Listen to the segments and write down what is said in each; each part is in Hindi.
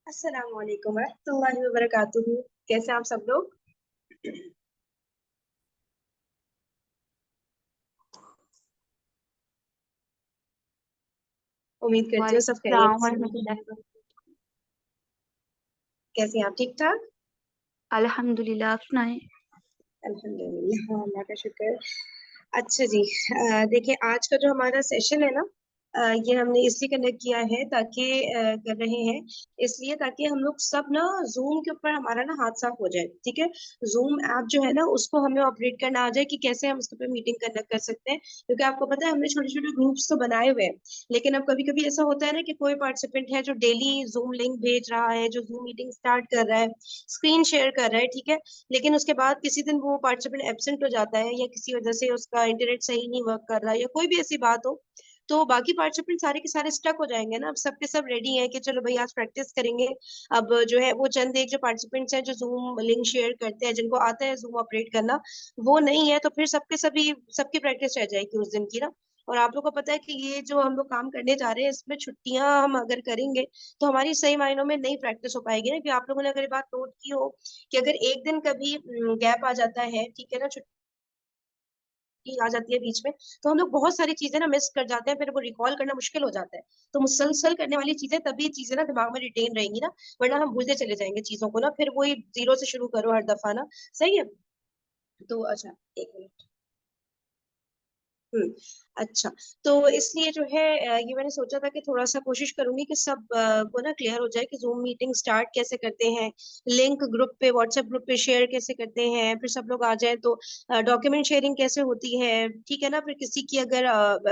अस्सलाम वालेकुम रहमतुल्लाहि व बरकातुहू। कैसे हैं आप सब लोग? उम्मीद करती हूँ वालेकुम सब खैरियत सलाम से वरहमतुल्लाह। होंगे। कैसे हैं आप? ठीक ठाक? अल्हम्दुलिल्लाह, आप सुनाएं। अल्हम्दुलिल्लाह, हाँ, अल्लाह का शुक्र। अच्छा जी, देखिए आज का जो हमारा सेशन है ना, ये हमने इसलिए कनेक्ट किया है ताकि कर रहे हैं इसलिए ताकि हम लोग सब ना जूम के ऊपर हमारा ना हाथ साफ हो जाए। ठीक है, जूम ऐप जो है ना उसको हमें ऑपरेट करना आ जाए कि कैसे हम उसके ऊपर मीटिंग कंडक्ट कर सकते हैं, क्योंकि आपको पता है हमने छोटे छोटे ग्रुप्स तो बनाए हुए हैं। लेकिन अब कभी कभी ऐसा होता है ना कि कोई पार्टिसिपेंट है जो डेली जूम लिंक भेज रहा है, जो जूम मीटिंग स्टार्ट कर रहा है, स्क्रीन शेयर कर रहा है, ठीक है, लेकिन उसके बाद किसी दिन वो पार्टिसिपेंट एब्सेंट हो जाता है या किसी वजह से उसका इंटरनेट सही नहीं वर्क कर रहा है या कोई भी ऐसी बात हो, तो बाकी पार्टिसिपेंट सारे के सारे स्टक हो जाएंगे ना। अब सबके सब रेडी हैं कि चलो भाई आज प्रैक्टिस करेंगे। अब जो है वो चंद एक जो पार्टिसिपेंट्स हैं जो जूम लिंक शेयर करते हैं, जिनको आता है जूम ऑपरेट करना, वो नहीं है, तो फिर सबके सभी सबकी प्रैक्टिस रह जाएगी उस दिन की ना। और आप लोग को पता है कि ये जो हम लोग काम करने जा रहे हैं इसमें छुट्टियां हम अगर करेंगे तो हमारी सही मायनों में नहीं प्रैक्टिस हो पाएगी ना। कि आप लोगों ने अगर ये बात नोट की हो कि अगर एक दिन कभी गैप आ जाता है, ठीक है ना, छुट्टी आ जाती है बीच में, तो हम लोग बहुत सारी चीजें ना मिस कर जाते हैं, फिर वो रिकॉल करना मुश्किल हो जाता है। तो मुसलसल करने वाली चीजें तभी चीजें ना दिमाग में रिटेन रहेंगी ना, वरना हम भूलते चले जाएंगे चीजों को ना, फिर वही जीरो से शुरू करो हर दफा ना। सही है। तो अच्छा, एक मिनट। हम्म। अच्छा, तो इसलिए जो है ये मैंने सोचा था कि थोड़ा सा कोशिश करूंगी कि सब को ना क्लियर हो जाए कि जूम मीटिंग स्टार्ट कैसे करते हैं, लिंक ग्रुप पे, व्हाट्सएप ग्रुप पे शेयर कैसे करते हैं, फिर सब लोग आ जाए तो डॉक्यूमेंट शेयरिंग कैसे होती है, ठीक है ना। फिर किसी की अगर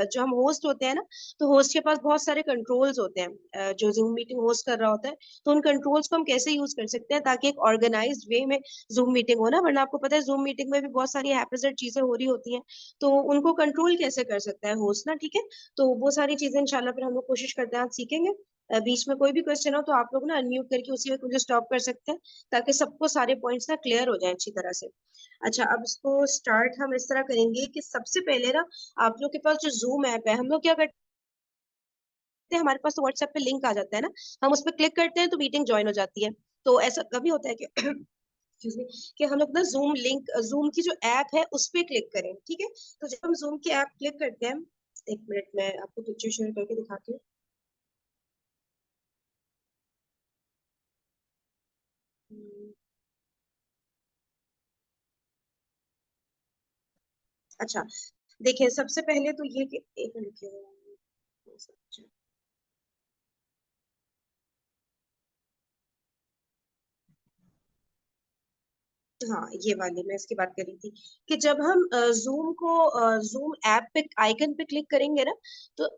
जो हम होस्ट होते हैं ना, तो होस्ट के पास बहुत सारे कंट्रोल्स होते हैं, जो जूम मीटिंग होस्ट कर रहा होता है, तो उन कंट्रोल्स को हम कैसे यूज कर सकते हैं ताकि एक ऑर्गेनाइज्ड वे में जूम मीटिंग हो ना। वरना आपको पता है जूम मीटिंग में भी बहुत सारी हैपेजेड चीजें हो रही होती हैं, तो उनको कंट्रोल कैसे कर सकता है होस्ट ना। ठीक है, तो वो सारी चीजें इंशाल्लाह फिर हम लोग कोशिश करते हैं आज सीखेंगे। बीच में कोई भी क्वेश्चन हो तो आप लोग ना अनम्यूट करके उसी वक्त मुझे स्टॉप कर सकते हैं, ताकि सबको सारे पॉइंट्स ना क्लियर हो जाए अच्छी तरह से। अच्छा, अब इसको स्टार्ट हम इस तरह करेंगे कि सबसे पहले ना आप लोग के पास जो जूम ऐप है, हम लोग क्या करते हैं, हमारे पास तो व्हाट्सएप पे लिंक आ जाता है ना, हम उस पर क्लिक करते हैं तो मीटिंग ज्वाइन हो जाती है। तो ऐसा कभी होता है कि excuse me, कि हम लोग ना जूम लिंक, जूम की जो ऐप है उस पे क्लिक करें, ठीक है। तो जब हम जूम की ऐप क्लिक करते हैं, एक मिनट में आपको पिक्चर शेयर करके दिखाती हूँ। हम्म, अच्छा, देखिए सबसे पहले तो ये कि एक मिनट के हाँ, ये वाली मैं इसकी बात कर रही थी कि जब हम जूम को, जूम ऐप पे आइकन पे क्लिक करेंगे ना, तो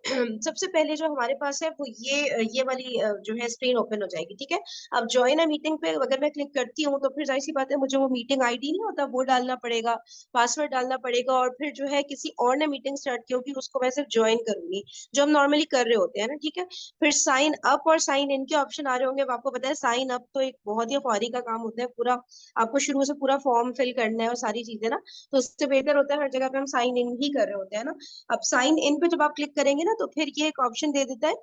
सबसे पहले जो हमारे पास है वो ये वाली जो है स्क्रीन ओपन हो जाएगी, ठीक है। अब ज्वाइन अ मीटिंग पे अगर मैं क्लिक करती हूँ तो फिर जाहिर सी बात है मुझे वो मीटिंग आईडी नहीं होता वो डालना पड़ेगा, पासवर्ड डालना पड़ेगा, और फिर जो है किसी और ने मीटिंग स्टार्ट की होगी उसको मैं सिर्फ ज्वाइन करूंगी, जो हम नॉर्मली कर रहे होते हैं ना, ठीक है। फिर साइन अप और साइन इन के ऑप्शन आ रहे होंगे। अब आपको पता है साइन अप तो एक बहुत ही ख्वारी का काम होता है, पूरा आपको शुरू से पूरा फॉर्म फिल करना है और सारी चीजें ना, तो उससे बेहतर होता है हर जगह पे हम साइन इन ही कर रहे होते हैं ना। अब साइन इन पे जब आप क्लिक करेंगे ना, तो फिर ये एक ऑप्शन दे देता है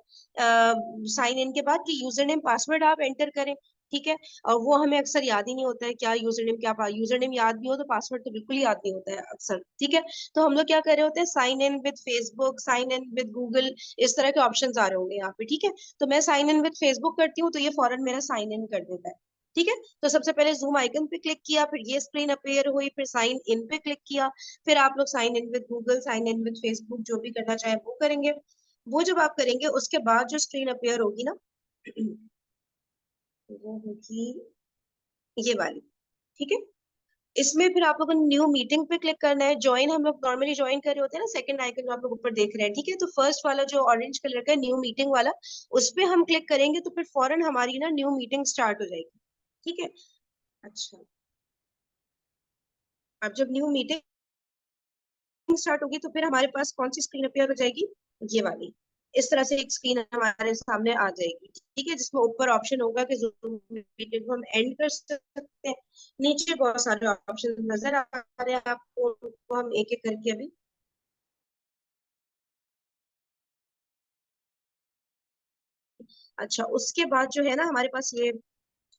साइन इन के बाद कि यूजर नेम पासवर्ड आप एंटर करें, ठीक है। और वो हमें अक्सर याद ही नहीं होता है क्या यूजर नेम, क्या यूजर नेम याद भी हो तो पासवर्ड तो बिल्कुल ही याद नहीं होता है अक्सर, ठीक है। तो हम लोग क्या कर रहे होते हैं, sign in with Facebook, sign in with Google, इस तरह के ऑप्शन आ रहे होंगे यहाँ पे, ठीक है। तो मैं साइन इन विद फेसबुक करती हूँ तो ये फौरन मेरा साइन इन कर देता है, ठीक है। तो सबसे पहले जूम आइकन पे क्लिक किया, फिर ये स्क्रीन अपीयर हुई, फिर साइन इन पे क्लिक किया, फिर आप लोग sign in with Google, sign in with Facebook, जो भी करना चाहे वो करेंगे। वो जब आप करेंगे उसके बाद जो स्क्रीन अपीयर होगी ना, वो होगी ये वाली, ठीक है। इसमें फिर आप लोगों ने न्यू मीटिंग पे क्लिक करना है। ज्वाइन हम लोग नॉर्मली ज्वाइन कर रहे होते हैं ना, सेकंड आइकन जो आप लोग ऊपर देख रहे हैं, ठीक है। तो फर्स्ट वाला जो ऑरेंज कलर का न्यू मीटिंग वाला, उस पे हम क्लिक करेंगे तो फिर फौरन हमारी ना न्यू मीटिंग स्टार्ट हो जाएगी, ठीक है। अच्छा, अब जब न्यू मीटिंग स्टार्ट होगी तो फिर हमारे पास कौन सी स्क्रीन अपीयर हो जाएगी, ये वाली। इस तरह से एक स्क्रीन हमारे सामने आ जाएगी, ठीक है, जिसमें ऊपर ऑप्शन होगा कि जूम मीटिंग को हम एंड कर सकते हैं। नीचे बहुत सारे ऑप्शन नजर आ रहे हैं आपको, तो हम एक एक करके अभी अच्छा, उसके बाद जो है ना हमारे पास ये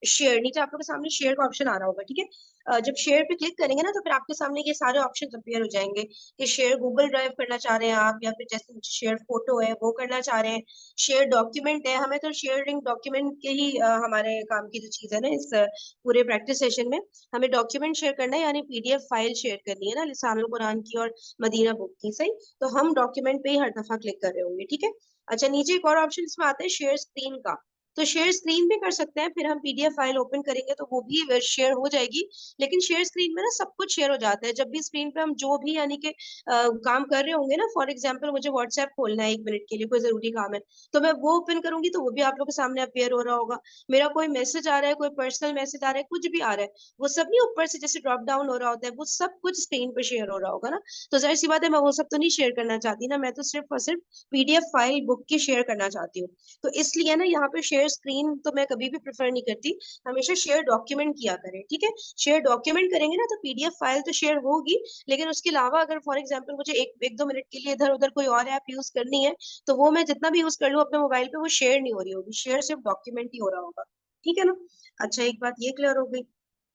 शेयर, नीचे आप लोगों के सामने शेयर का ऑप्शन आ रहा होगा, ठीक है। जब शेयर पे क्लिक करेंगे ना तो फिर आपके सामने ये सारे ऑप्शंस अपीयर हो जाएंगे कि शेयर गूगल ड्राइव करना चाह रहे हैं आप, या फिर जैसे शेयर फोटो है वो करना चाह रहे हैं, शेयर डॉक्यूमेंट है। हमें तो शेयरिंग डॉक्यूमेंट के ही हमारे काम की जो चीज है ना इस पूरे प्रैक्टिस सेशन में, हमें डॉक्यूमेंट शेयर करना है, यानी पीडीएफ फाइल शेयर करनी है ना लिसानुल कुरान की और मदीना बुक की, सही। तो हम डॉक्यूमेंट पे ही हर दफा क्लिक कर रहे होंगे, ठीक है। अच्छा, नीचे एक और ऑप्शन इसमें आता है शेयर स्क्रीन का। तो शेयर स्क्रीन भी कर सकते हैं, फिर हम पीडीएफ फाइल ओपन करेंगे तो वो भी शेयर हो जाएगी। लेकिन शेयर स्क्रीन में ना सब कुछ शेयर हो जाता है जब भी स्क्रीन पे हम जो भी यानी कि काम कर रहे होंगे ना। फॉर एग्जांपल मुझे व्हाट्सएप खोलना है 1 मिनट के लिए, कोई जरूरी काम है, तो मैं वो ओपन करूंगी तो वो भी आप लोगों के सामने अपेयर हो रहा होगा। मेरा कोई मैसेज आ रहा है, कोई पर्सनल मैसेज आ रहा है, कुछ भी आ रहा है, वो सब नहीं ऊपर से जैसे ड्रॉप डाउन हो रहा होता है, वो सब कुछ स्क्रीन पे शेयर हो रहा होगा ना। तो जाहिर सी बात है मैं वो सब तो नहीं शेयर करना चाहती ना, मैं तो सिर्फ और सिर्फ पीडीएफ फाइल बुक की शेयर करना चाहती हूँ। तो इसलिए ना यहाँ पे शेयर स्क्रीन तो मैं कभी भी प्रेफर नहीं करती, हमेशा शेयर डॉक्यूमेंट किया करें, ठीक है। शेयर डॉक्यूमेंट करेंगे ना तो पीडीएफ फाइल तो शेयर होगी, लेकिन उसके अलावा अगर फॉर एग्जांपल मुझे एक दो मिनट के लिए इधर उधर कोई और ऐप यूज करनी है, तो वो मैं जितना भी यूज कर लूँ अपने मोबाइल पे, वो शेयर नहीं हो रही होगी, शेयर सिर्फ डॉक्यूमेंट ही हो रहा होगा, ठीक है ना। अच्छा, एक बात ये क्लियर हो गई।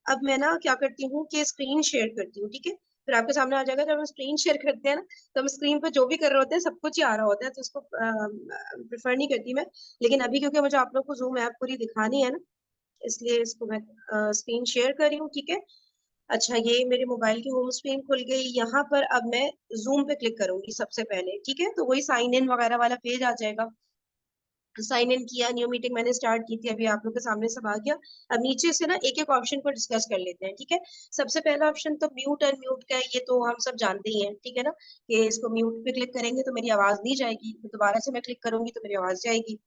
अब मैं ना क्या करती हूँ कि स्क्रीन शेयर करती हूँ, ठीक है। फिर आपके सामने आ जाएगा, जब हम स्क्रीन शेयर करते हैं ना तो हम स्क्रीन पे जो भी कर रहे होते हैं सब कुछ ही आ रहा होता है, तो उसको प्रेफर नहीं करती मैं। लेकिन अभी क्योंकि मुझे आप लोग को जूम ऐप पूरी दिखानी है ना, इसलिए इसको मैं स्क्रीन शेयर कर रही हूँ, ठीक है। अच्छा, ये मेरे मोबाइल की होम स्क्रीन खुल गई। यहाँ पर अब मैं जूम पे क्लिक करूंगी सबसे पहले, ठीक है। तो वही साइन इन वगैरह वाला पेज आ जाएगा। साइन इन किया, न्यू मीटिंग मैंने स्टार्ट की थी, अभी आप लोग के सामने सब आ गया। अब नीचे से ना एक एक ऑप्शन को डिस्कस कर लेते हैं, ठीक है। सबसे पहला ऑप्शन तो म्यूट अनम्यूट का है, ये तो हम सब जानते ही हैं, ठीक है ना, कि इसको म्यूट पे क्लिक करेंगे तो मेरी आवाज नहीं जाएगी, तो दोबारा से मैं क्लिक करूंगी तो मेरी आवाज जाएगी।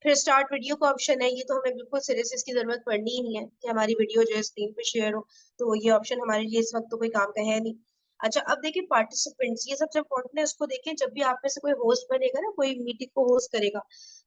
फिर स्टार्ट वीडियो का ऑप्शन है, ये तो हमें बिल्कुल सिरे से इसकी जरूरत पड़नी ही नहीं है कि हमारी वीडियो जो है स्क्रीन पे शेयर हो, तो ये ऑप्शन हमारे लिए इस वक्त तो कोई काम का है नहीं। अच्छा, अब देखिए पार्टिसिपेंट्स, ये सबसे इम्पोर्टेंट है, उसको देखें। जब भी आप में से कोई होस्ट बनेगा ना, कोई मीटिंग को होस्ट करेगा,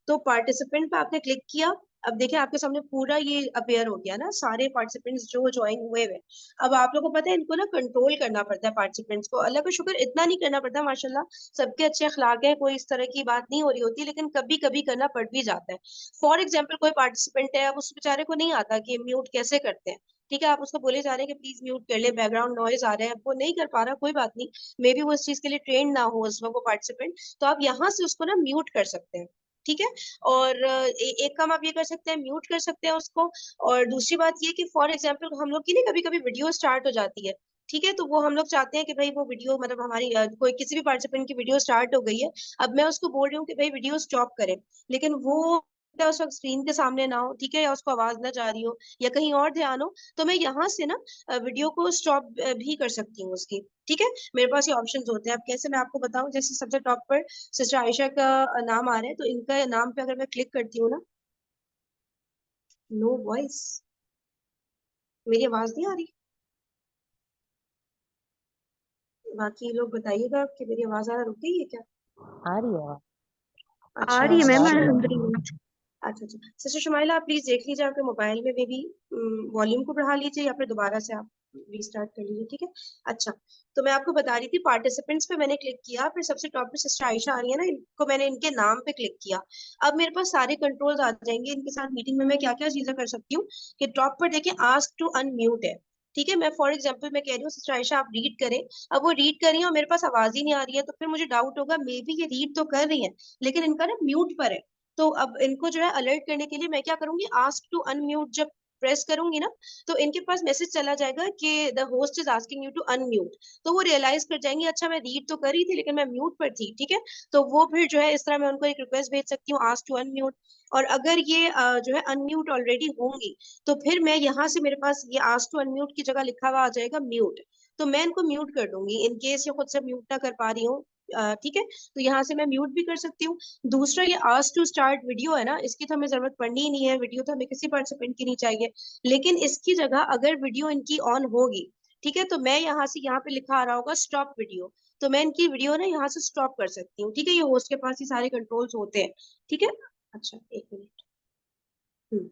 तो पार्टिसिपेंट पे आपने क्लिक किया। अब देखिए आपके सामने पूरा ये अपेयर हो गया ना, सारे पार्टिसिपेंट्स जो ज्वाइन हुए हुए। अब आप लोगों को पता है इनको ना कंट्रोल करना पड़ता है पार्टिसिपेंट्स को, अल्लाह का शुक्र इतना नहीं करना पड़ता माशाल्लाह, सबके अच्छे अखलाक है, कोई इस तरह की बात नहीं हो रही होती, लेकिन कभी कभी करना पड़ भी जाता है। फॉर एग्जाम्पल कोई पार्टिसिपेंट है, अब उस बेचारे को नहीं आता कि म्यूट कैसे करते हैं, ठीक है। आप उसको बोले जा रहे हैं कि प्लीज म्यूट कर ले, बैकग्राउंड नॉइज आ रहा है, वो नहीं कर पा रहा, कोई बात नहीं, मे बी वो इस चीज के लिए ट्रेन ना हो उस वक्त वो पार्टिसिपेंट, तो आप यहाँ से उसको ना म्यूट कर सकते हैं, ठीक है। और एक काम आप ये कर सकते हैं, म्यूट कर सकते हैं उसको। और दूसरी बात ये कि फॉर एग्जाम्पल हम लोग की ना कभी कभी वीडियो स्टार्ट हो जाती है, ठीक है, तो वो हम लोग चाहते हैं कि भाई वो वीडियो मतलब हमारी कोई किसी भी पार्टिसिपेंट की वीडियो स्टार्ट हो गई है, अब मैं उसको बोल रही हूँ कि भाई वीडियो स्टॉप करे, लेकिन वो उस वक्त स्क्रीन के सामने ना हो, ठीक है, या उसको आवाज ना जा रही हो, या कहीं और ध्यान हो, तो मैं यहाँ से ना वीडियो को स्टॉप भी कर सकती हूँ उसकी, ठीक है। मेरे पास ये ऑप्शंस होते हैं। अब कैसे मैं आपको बताऊं, जैसे सबसे टॉप पर सिस्टर आयशा का नाम आ रहा है, तो इनका नाम पे अगर मैं क्लिक करती हूँ ना, नो वॉइस, मेरी आवाज नहीं आ रही। बाकी लोग बताइएगा कि मेरी आवाज आना रुक गई है क्या। आ रही है। आ अच्छा रही है आवाज मैम, आ रही है। अल्हम्दुलिल्लाह। अच्छा अच्छा, सिस्टर शुमाइला आप प्लीज देख लीजिए आपके मोबाइल में मे बी वॉल्यूम को बढ़ा लीजिए, या फिर दोबारा से आप रीस्टार्ट कर लीजिए, ठीक है। अच्छा, तो मैं आपको बता रही थी पार्टिसिपेंट्स पे मैंने क्लिक किया, फिर सबसे टॉप पे सिस्टर आयशा आ रही है ना, इनको मैंने इनके नाम पे क्लिक किया। अब मेरे पास सारे कंट्रोल्स आ जाएंगे इनके साथ। मीटिंग में मैं क्या क्या चीजें कर सकती हूँ कि टॉप पर देखिए आस्क टू अनम्यूट है, ठीक है। मैं फॉर एग्जाम्पल मैं कह रही हूँ सिस्टर आयशा आप रीड करें, अब वो रीड कर रही है और मेरे पास आवाज ही नहीं आ रही है, तो फिर मुझे डाउट होगा मे बी ये रीड तो कर रही है लेकिन इनका ना म्यूट पर है। तो अब इनको जो है अलर्ट करने के लिए मैं क्या करूंगी, आस्क टू अनम्यूट जब प्रेस करूंगी ना, तो इनके पास मैसेज चला जाएगा कि the host is asking you to unmute. तो वो रियलाइज कर जाएंगे अच्छा मैं रीड तो कर रही थी लेकिन मैं म्यूट पर थी, ठीक है। तो वो फिर जो है इस तरह मैं उनको एक रिक्वेस्ट भेज सकती हूँ, आस्क टू अनम्यूट। और अगर ये जो है अनम्यूट ऑलरेडी होंगी, तो फिर मैं यहाँ से मेरे पास ये आस्क टू अनम्यूट की जगह लिखा हुआ आ जाएगा म्यूट, तो मैं इनको म्यूट कर दूंगी इन केस ये खुद से म्यूट ना कर पा रही हूँ, ठीक है। तो यहाँ से मैं म्यूट भी कर सकती हूँ। दूसरा ये आस्क टू स्टार्ट वीडियो है ना, इसकी तो हमें जरूरत पड़नी ही नहीं है, वीडियो तो हमें किसी पार्टिसिपेंट की नहीं चाहिए। लेकिन इसकी जगह अगर वीडियो इनकी ऑन होगी, ठीक है, तो मैं यहाँ से यहाँ पे लिखा आ रहा होगा स्टॉप वीडियो, तो मैं इनकी वीडियो ना यहाँ से स्टॉप कर सकती हूँ, ठीक है। ये होस्ट के पास ही सारे कंट्रोल्स होते हैं, ठीक है। अच्छा, एक मिनट। हम्म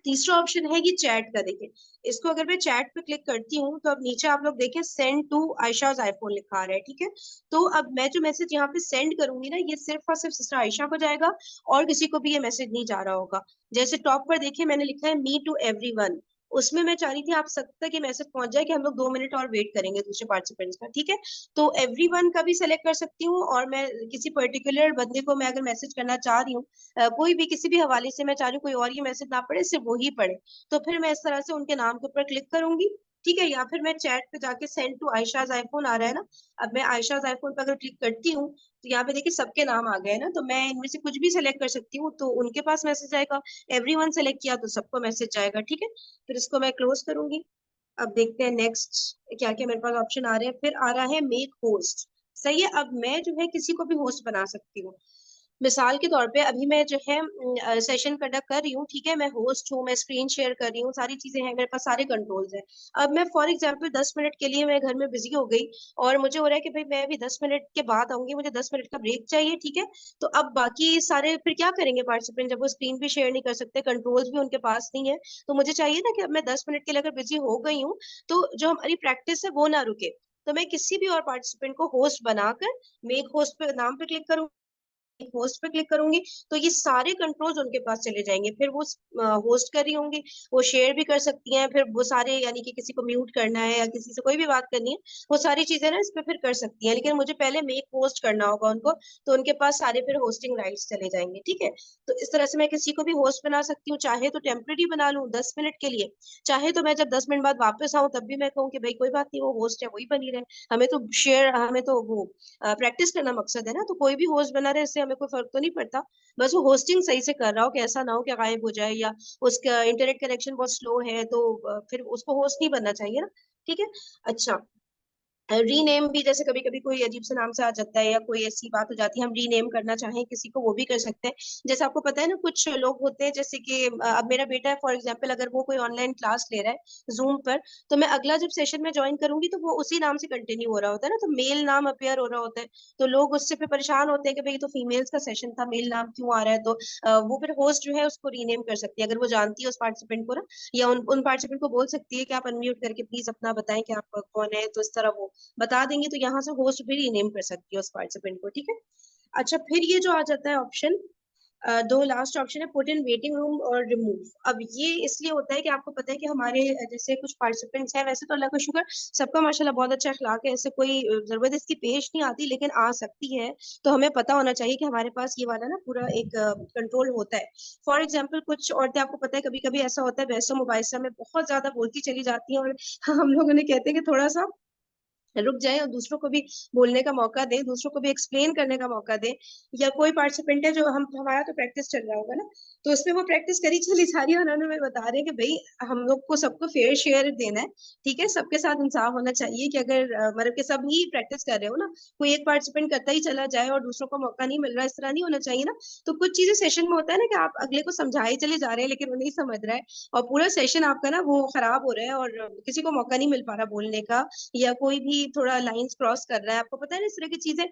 तीसरा ऑप्शन है ये चैट का। देखिए इसको अगर मैं चैट पे क्लिक करती हूँ तो अब नीचे आप लोग देखें सेंड टू आयशाज आईफोन लिखा आ रहा है, ठीक है। तो अब मैं जो मैसेज यहाँ पे सेंड करूंगी ना, ये सिर्फ और सिर्फ सिस्टर आयशा को जाएगा, और किसी को भी ये मैसेज नहीं जा रहा होगा। जैसे टॉप पर देखिए मैंने लिखा है मी टू एवरीवन, उसमें मैं चाह रही थी आप सब तक ये मैसेज पहुंच जाए कि हम लोग 2 मिनट और वेट करेंगे दूसरे पार्टिसिपेंट्स का, ठीक है। तो एवरीवन का भी सेलेक्ट कर सकती हूँ, और मैं किसी पर्टिकुलर बंदे को मैं अगर मैसेज करना चाह रही हूँ, कोई भी किसी भी हवाले से मैं चाह रही हूँ कोई और ये मैसेज ना पढ़े, सिर्फ वही पढ़े, तो फिर मैं इस तरह से उनके नाम के ऊपर क्लिक करूंगी, ठीक है। या फिर मैं चैट पे जाके सेंड टू आयशाज आईफोन आ रहा है ना, अब मैं आयशाज आईफोन पे अगर क्लिक करती हूँ तो यहाँ पे देखिए सबके नाम आ गए ना, तो मैं इनमें से कुछ भी सिलेक्ट कर सकती हूँ, तो उनके पास मैसेज आएगा। एवरीवन सेलेक्ट किया तो सबको मैसेज जाएगा, ठीक है। फिर इसको मैं क्लोज करूंगी। अब देखते हैं नेक्स्ट क्या क्या मेरे पास ऑप्शन आ रहे हैं। फिर आ रहा है मेक होस्ट। सही है, अब मैं जो है किसी को भी होस्ट बना सकती हूँ। मिसाल के तौर पे अभी मैं जो है सेशन कंडक्ट कर रही हूँ, ठीक है, मैं होस्ट हूँ, मैं स्क्रीन शेयर कर रही हूँ, सारी चीजें हैं मेरे पास, सारे कंट्रोल्स हैं। अब मैं फॉर एग्जांपल 10 मिनट के लिए मैं घर में बिजी हो गई, और मुझे हो रहा है कि भाई मैं अभी 10 मिनट के बाद आऊंगी, मुझे 10 मिनट का ब्रेक चाहिए, ठीक है। तो अब बाकी सारे फिर क्या करेंगे पार्टिसिपेंट, जब वो स्क्रीन भी शेयर नहीं कर सकते, कंट्रोल्स भी उनके पास नहीं है, तो मुझे चाहिए ना कि अब मैं 10 मिनट के लिए अगर बिजी हो गई हूँ तो जो हमारी प्रैक्टिस है वो ना रुके। तो मैं किसी भी और पार्टिसिपेंट को होस्ट बनाकर मेक होस्ट पे नाम पे क्लिक करूंगी, होस्ट पे क्लिक करूंगी, तो ये सारे कंट्रोल्स उनके पास चले जाएंगे। फिर वो होस्ट कर रही होंगी, वो शेयर भी कर सकती हैं, फिर वो सारे यानी कि किसी को म्यूट करना है या किसी से कोई भी बात करनी है, वो सारी चीजें ना इस पे फिर कर सकती हैं। लेकिन मुझे पहले मेक होस्ट करना होगा उनको, तो उनके पास सारे फिर होस्टिंग राइट्स चले जाएंगे, ठीक है। तो इस तरह से मैं किसी को भी होस्ट बना सकती हूँ, चाहे तो टेम्परेरी बना लूँ 10 मिनट के लिए, चाहे तो मैं जब 10 मिनट बाद वापस आऊँ तब भी मैं कहूँ कि भाई कोई बात नहीं, वो होस्ट है वही बनी रहे, हमें तो शेयर, हमें तो वो प्रैक्टिस करना मकसद है ना, तो कोई भी होस्ट बना रहे इससे हमें कोई फर्क तो नहीं पड़ता। बस वो होस्टिंग सही से कर रहा हो, कि ऐसा ना हो कि गायब हो जाए, या उसका इंटरनेट कनेक्शन बहुत स्लो है, तो फिर उसको होस्ट नहीं बनना चाहिए ना, ठीक है। अच्छा, रीनेम भी जैसे कभी कभी कोई अजीब से नाम से आ जाता है या कोई ऐसी बात हो जाती है, हम रीनेम करना चाहें किसी को वो भी कर सकते हैं। जैसे आपको पता है ना, कुछ लोग होते हैं जैसे कि अब मेरा बेटा है फॉर एग्जांपल, अगर वो कोई ऑनलाइन क्लास ले रहा है जूम पर, तो मैं अगला जब सेशन में ज्वाइन करूंगी तो वो उसी नाम से कंटिन्यू हो रहा होता है ना, तो मेल नाम अपेयर हो रहा होता है, तो लोग उससे फिर परेशान होते हैं कि भाई ये तो फीमेल्स का सेशन था, मेल नाम क्यों आ रहा है। तो वो फिर होस्ट जो है उसको रीनेम कर सकती है, अगर वो जानती है उस पार्टिसिपेंट को ना, या उन पार्टिसिपेंट को बोल सकती है कि आप अनम्यूट करके प्लीज अपना बताएं कि आप कौन है, तो इस तरह वो बता देंगे, तो यहाँ से होस्ट भी रीनेम कर सकती है उस पार्टिसिपेंट को, ठीक है। अच्छा, फिर ये जो आ जाता है ऑप्शन, दो लास्ट ऑप्शन है पुट इन वेटिंग रूम और रिमूव। अब ये इसलिए होता है कि आपको पता है कि हमारे जैसे कुछ पार्टिसिपेंट्स हैं, वैसे तो अल्लाह का शुक्र सबका माशाल्लाह बहुत अच्छा अखलाक है, ऐसे कोई जरूरत इसकी पेश नहीं आती, लेकिन आ सकती है। तो हमें पता होना चाहिए कि हमारे पास ये वाला ना पूरा एक कंट्रोल होता है। फॉर एग्जाम्पल कुछ औरतें, आपको पता है कभी कभी ऐसा होता है बहसों मुबाहिसा में बहुत ज्यादा बोलती चली जाती हैं, और हम लोग उन्हें कहते हैं कि थोड़ा सा रुक जाए और दूसरों को भी बोलने का मौका दे, दूसरों को भी एक्सप्लेन करने का मौका दे। या कोई पार्टिसिपेंट है जो हम हमारा तो प्रैक्टिस चल रहा होगा ना, तो उसमें वो प्रैक्टिस करी चली जा रही है, उन्होंने हमें बता रहे हैं कि भाई हम लोग को सबको फेयर शेयर देना है, ठीक है, सबके साथ इंसाफ होना चाहिए, कि अगर मतलब कि सब ही प्रैक्टिस कर रहे हो ना, कोई एक पार्टिसिपेंट करता ही चला जाए और दूसरों को मौका नहीं मिल रहा, इस तरह नहीं होना चाहिए ना। तो कुछ चीजें सेशन में होता है ना कि आप अगले को समझाए चले जा रहे हैं लेकिन वो नहीं समझ रहा है, और पूरा सेशन आपका ना वो खराब हो रहा है, और किसी को मौका नहीं मिल पा रहा बोलने का, या कोई भी थोड़ा लाइंस क्रॉस कर रहा है। आपको पता है ना, इस तरह की चीजें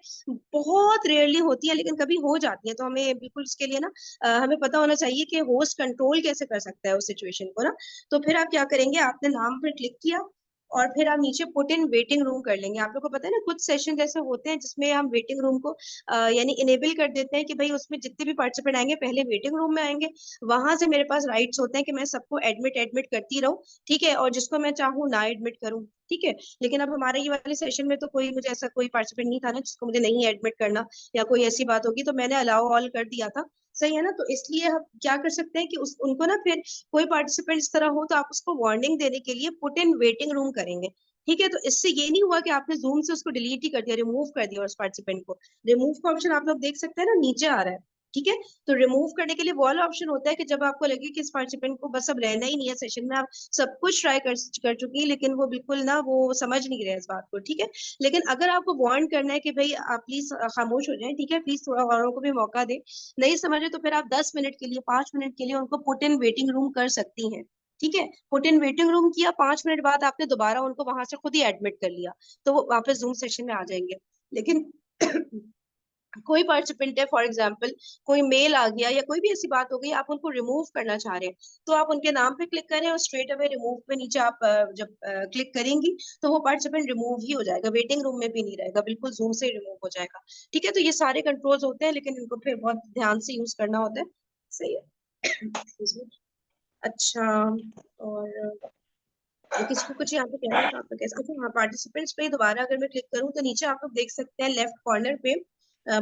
बहुत रेयरली होती है, लेकिन कभी हो जाती है, तो हमें बिल्कुल इसके लिए ना हमें पता होना चाहिए कि होस्ट कंट्रोल कैसे कर सकता है उस सिचुएशन को ना। तो फिर आप क्या करेंगे, आपने नाम पर क्लिक किया, और फिर आप नीचे पुट इन वेटिंग रूम कर लेंगे। आप लोग को पता है ना, कुछ सेशन जैसे होते हैं जिसमें हम वेटिंग रूम को यानी इनेबल कर देते हैं, कि भाई उसमें जितने भी पार्टिसिपेंट आएंगे पहले वेटिंग रूम में आएंगे, वहां से मेरे पास राइट्स होते हैं कि मैं सबको एडमिट एडमिट करती रहूं, ठीक है, और जिसको मैं चाहूँ ना एडमिट करूं, ठीक है। लेकिन अब हमारे ये वाले सेशन में तो कोई मुझे ऐसा कोई पार्टिसिपेंट नहीं था ना जिसको मुझे नहीं एडमिट करना, या कोई ऐसी बात होगी, तो मैंने अलाउ ऑल कर दिया था। सही है ना, तो इसलिए हम क्या कर सकते हैं कि उनको ना फिर कोई पार्टिसिपेंट इस तरह हो तो आप उसको वार्निंग देने के लिए पुट इन वेटिंग रूम करेंगे, ठीक है। तो इससे ये नहीं हुआ कि आपने जूम से उसको डिलीट ही कर दिया, रिमूव कर दिया उस पार्टिसिपेंट को। रिमूव का ऑप्शन आप लोग देख सकते हैं ना, नीचे आ रहा है, ठीक है। तो रिमूव करने के लिए वो वाला ऑप्शन होता है कि जब आपको लगे कि इस पार्टिसिपेंट को बस अब रहना ही नहीं है सेशन में, आप सब कुछ ट्राई कर चुकी है लेकिन वो बिल्कुल ना वो समझ नहीं रहे इस बात को, ठीक है। लेकिन अगर आपको वार्न करना है कि भाई आप प्लीज खामोश हो जाएं, ठीक है, प्लीज थोड़ा औरों को भी मौका दे, नहीं समझे तो फिर आप 10 मिनट के लिए 5 मिनट के लिए उनको पुट इन वेटिंग रूम कर सकती हैं, ठीक है। पुट इन वेटिंग रूम किया, 5 मिनट बाद आपने दोबारा उनको वहां से खुद ही एडमिट कर लिया, तो वो वापस जूम सेशन में आ जाएंगे। लेकिन कोई पार्टिसिपेंट है, फॉर एग्जांपल कोई मेल आ गया या कोई भी ऐसी बात हो गई, आप उनको रिमूव करना चाह रहे हैं, तो आप उनके नाम पे क्लिक करें और स्ट्रेट अवे रिमूव पे नीचे आप जब क्लिक करेंगी तो वो पार्टिसिपेंट रिमूव ही हो जाएगा, वेटिंग रूम में भी नहीं रहेगा, बिल्कुल जूम से रिमूव हो जाएगा। ठीक है, तो ये सारे कंट्रोल्स होते हैं, लेकिन इनको फिर बहुत ध्यान से यूज करना होता है। सही है। Excuse me। अच्छा, और किसको कुछ यहाँ पे कहना था आपको कैसे? अच्छा हाँ, पार्टिसिपेंट्स पे दोबारा अगर मैं क्लिक करूँ तो नीचे आप लोग देख सकते हैं लेफ्ट कॉर्नर पे,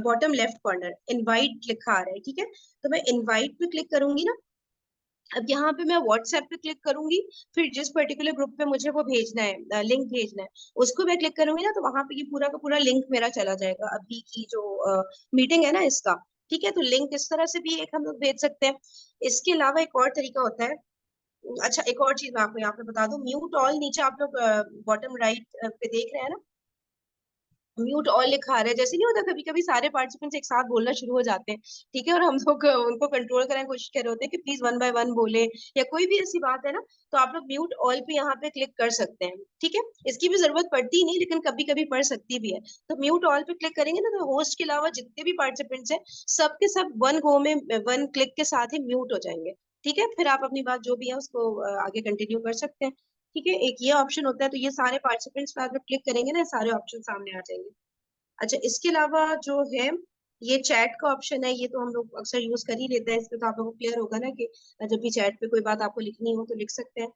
बॉटम लेफ्ट कॉर्नर इनवाइट लिखा आ रहा है। ठीक है, तो मैं इनवाइट पे क्लिक करूंगी ना। अब यहाँ पे मैं व्हाट्सएप पे क्लिक करूंगी, फिर जिस पर्टिकुलर ग्रुप पे मुझे वो भेजना है, लिंक भेजना है, उसको मैं क्लिक करूंगी ना, तो वहां पे ये पूरा का पूरा लिंक मेरा चला जाएगा अभी की जो मीटिंग है ना इसका। ठीक है, तो लिंक इस तरह से भी एक हम लोग भेज सकते हैं। इसके अलावा एक और तरीका होता है। अच्छा, एक और चीज मैं आपको यहाँ पे बता दूं, म्यूट ऑल नीचे आप लोग बॉटम राइट पे देख रहे हैं ना, म्यूट ऑल लिखा आ रहा है। जैसे नहीं होता कभी कभी सारे पार्टिसिपेंट्स एक साथ बोलना शुरू हो जाते हैं, ठीक है, और हम लोग उनको कंट्रोल करने की कोशिश कर रहे होते हैं कि प्लीज वन बाय वन बोले, या कोई भी ऐसी बात है ना, तो आप लोग म्यूट ऑल पे यहाँ पे क्लिक कर सकते हैं। ठीक है, इसकी भी जरूरत पड़ती नहीं, लेकिन कभी कभी पड़ सकती भी है। तो म्यूट ऑल पे क्लिक करेंगे ना, तो होस्ट के अलावा जितने भी पार्टिसिपेंट्स हैं सब के सब वन गो में, वन क्लिक के साथ ही म्यूट हो जाएंगे। ठीक है, फिर आप अपनी बात जो भी है उसको आगे कंटिन्यू कर सकते हैं। ठीक है, एक ये ऑप्शन होता है, तो ये सारे पार्टिसिपेंट्स पे आप क्लिक करेंगे ना, सारे ऑप्शन सामने आ जाएंगे। अच्छा, इसके अलावा जो है ये चैट का ऑप्शन है, ये तो हम लोग अक्सर यूज कर ही लेते हैं। इसमें तो आप लोगों को क्लियर होगा ना कि जब भी चैट पे कोई बात आपको लिखनी हो तो लिख सकते हैं।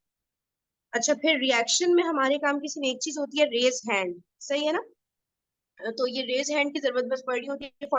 अच्छा, फिर रिएक्शन में हमारे काम की सिर्फ एक चीज होती है, रेज हैंड। सही है ना? तो ये रेज हैंड की जरूरत बस पड़ रही होती है।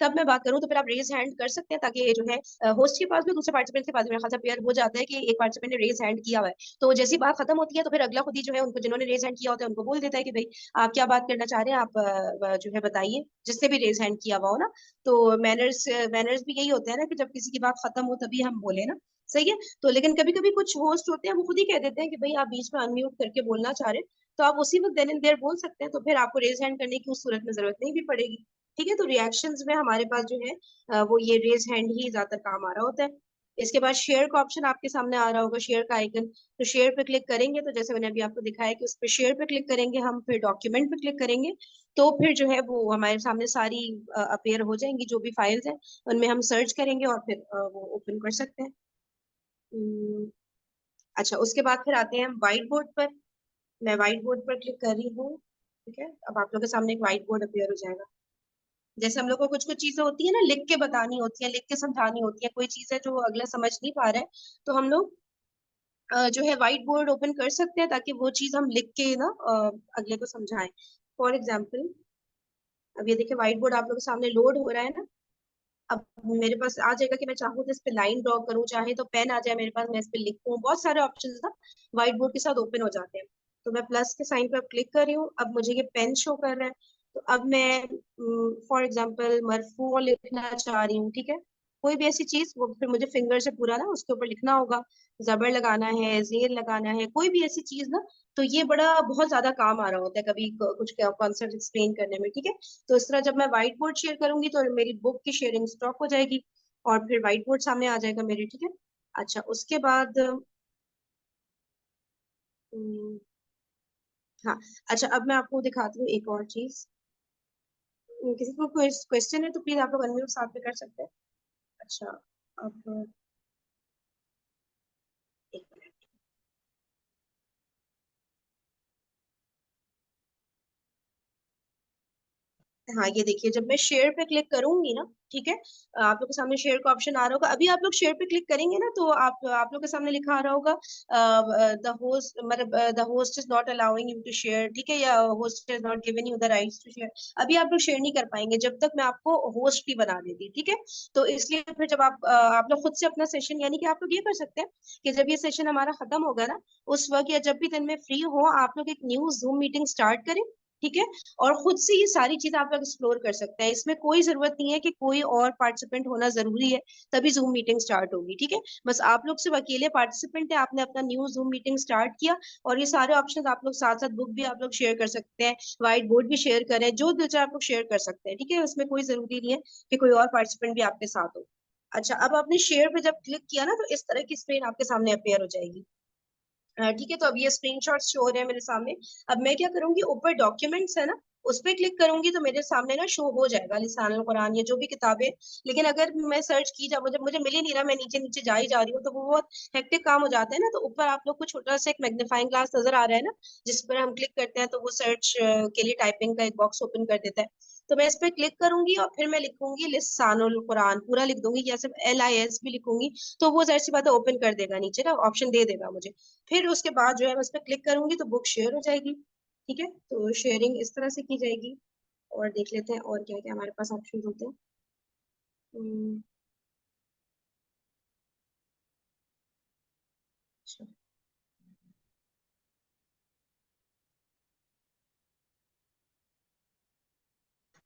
तब मैं बात करूं तो फिर आप रेज हैंड कर सकते हैं, ताकि ये जो है होस्ट के पास भी, दूसरे पार्टिसिपेंट के पास भी मेरा खासा पेयर हो जाता है कि एक पार्टिसिपेंट ने रेज हैंड किया हुआ है, तो जैसी बात खत्म होती है तो फिर अगला खुद ही जो है उनको, जिन्होंने रेज हैंड किया होता है, उनको बोल देता है कि भाई आप क्या बात करना चाह रहे हैं, आप जो है बताइए, जिसने भी रेज हैंड किया हुआ हो ना। तो मैनर्स मैनर्स भी यही होते हैं ना कि जब किसी की बात खत्म हो तभी हम बोले ना। सही है, तो लेकिन कभी कभी कुछ होस्ट होते हैं वो खुद ही कह देते हैं कि भाई आप बीच में अनम्यूट करके बोलना चाह रहे हैं, तो आप उसी वक्त देन एंड देयर बोल सकते हैं, तो फिर आपको रेज हैंड करने की उस सूरत में जरूरत नहीं भी पड़ेगी। ठीक है, तो रिएक्शंस में हमारे पास जो है वो ये रेज हैंड ही ज्यादातर काम आ रहा होता है। इसके बाद शेयर का ऑप्शन आपके सामने आ रहा होगा, शेयर का आइकन, तो शेयर पे क्लिक करेंगे तो जैसे मैंने अभी आपको दिखाया कि उस पर शेयर पे क्लिक करेंगे हम, फिर डॉक्यूमेंट पे क्लिक करेंगे, तो फिर जो है वो हमारे सामने सारी अपेयर हो जाएंगी जो भी फाइल्स हैं, उनमें हम सर्च करेंगे और फिर वो ओपन कर सकते हैं। हम्म, अच्छा, उसके बाद फिर आते हैं हम व्हाइट बोर्ड पर। मैं व्हाइट बोर्ड पर क्लिक कर रही हूँ। ठीक है, अब आप लोगों के सामने एक व्हाइट बोर्ड अपेयर हो जाएगा। जैसे हम लोग को कुछ कुछ चीजें होती है ना, लिख के बतानी होती है, लिख के समझानी होती है, कोई चीज है जो अगला समझ नहीं पा रहा है, तो हम लोग जो है व्हाइट बोर्ड ओपन कर सकते हैं, ताकि वो चीज हम लिख के ना अगले को समझाएं। फॉर एग्जाम्पल, अब ये देखिए व्हाइट बोर्ड आप लोग के सामने लोड हो रहा है ना। अब मेरे पास आ जाएगा कि मैं चाहूँ तो इस पे लाइन ड्रॉ करूँ, चाहे तो पेन आ जाए मेरे पास, मैं इस पे लिखूं, बहुत सारे ऑप्शंस ना व्हाइट बोर्ड के साथ ओपन हो जाते हैं। तो मैं प्लस के साइन पे अब क्लिक कर रही हूँ, अब मुझे ये पेन शो कर रहा है। तो अब मैं फॉर एग्जाम्पल मरफू लिखना चाह रही हूँ। ठीक है, कोई भी ऐसी चीज, वो फिर मुझे फिंगर से पूरा ना उसके ऊपर लिखना होगा, जबर लगाना है, जेर लगाना है, कोई भी ऐसी चीज ना। तो ये बड़ा बहुत ज्यादा काम आ रहा होता है कभी कुछ कॉन्सेप्ट एक्सप्लेन करने में। ठीक है, तो इस तरह जब मैं व्हाइट बोर्ड शेयर करूंगी तो मेरी बुक की शेयरिंग स्टॉप हो जाएगी, और फिर व्हाइट बोर्ड सामने आ जाएगा मेरे। ठीक है, अच्छा, उसके बाद हम्म, हाँ, अच्छा, अब मैं आपको दिखाती हूँ एक और चीज। किसी को कोई क्वेश्चन है तो प्लीज आप लोग अनम्यूट साथ में कर सकते हैं। अच्छा, अब एक मिनट। हाँ, ये देखिए जब मैं शेयर पे क्लिक करूंगी ना, ठीक है, आप लोग के सामने शेयर का ऑप्शन आ रहा होगा। अभी आप लोग शेयर पे क्लिक करेंगे ना, तो आप लोग के सामने लिखा आ रहा होगा द होस्ट, मतलब the host is not allowing you to share. ठीक है, या host is not given you the rights to share. अभी आप लोग शेयर नहीं कर पाएंगे जब तक मैं आपको होस्ट भी बना देती। ठीक है, तो इसलिए फिर जब आप लोग खुद से अपना सेशन, यानी कि आप लोग ये कर सकते हैं कि जब ये सेशन हमारा खत्म होगा ना, उस वक्त या जब भी दिन में फ्री हो, आप लोग एक न्यू जूम मीटिंग स्टार्ट करें। ठीक है, और खुद से ये सारी चीज आप लोग एक्सप्लोर कर सकते हैं, इसमें कोई जरूरत नहीं है कि कोई और पार्टिसिपेंट होना जरूरी है तभी जूम मीटिंग स्टार्ट होगी। ठीक है, बस आप लोग सिर्फ अकेले पार्टिसिपेंट है, आपने अपना न्यू जूम मीटिंग स्टार्ट किया, और ये सारे ऑप्शन आप लोग साथ साथ बुक भी आप लोग शेयर कर सकते हैं, व्हाइट बोर्ड भी शेयर करें, जो दिल चाहे आप लोग शेयर कर सकते हैं। ठीक है, उसमें कोई जरूरी नहीं है कि कोई और पार्टिसिपेंट भी आपके साथ हो। अच्छा, अब आपने शेयर पे जब क्लिक किया ना, तो इस तरह की स्क्रीन आपके सामने अपेयर हो जाएगी। ठीक है, तो अब ये स्क्रीनशॉट शो हो रहे हैं मेरे सामने। अब मैं क्या करूंगी, ऊपर डॉक्यूमेंट्स है ना, उस पर क्लिक करूंगी तो मेरे सामने ना शो हो जाएगा लिसान अल कुरान या जो भी किताबें। लेकिन अगर मैं सर्च की जा, मुझे मुझे मिल ही नहीं रहा, मैं नीचे नीचे जा ही जा रही हूँ, तो वो बहुत हेक्टिक काम हो जाता है ना। तो ऊपर आप लोग को छोटा सा एक मैग्नीफाइंग ग्लास नजर आ रहा है ना, जिस पर हम क्लिक करते हैं तो वो सर्च के लिए टाइपिंग का एक बॉक्स ओपन कर देता है। तो मैं इस पर क्लिक करूंगी और फिर मैं लिखूंगी लिसानुल कुरान, पूरा लिख दूंगी, या सिर्फ LIS भी लिखूंगी तो वो जाहिर सी बात है ओपन कर देगा, नीचे ना ऑप्शन दे देगा मुझे। फिर उसके बाद जो है मैं उस पर क्लिक करूंगी तो बुक शेयर हो जाएगी। ठीक है, तो शेयरिंग इस तरह से की जाएगी। और देख लेते हैं और क्या क्या हमारे पास ऑप्शन होते हैं। हम्म, अच्छा।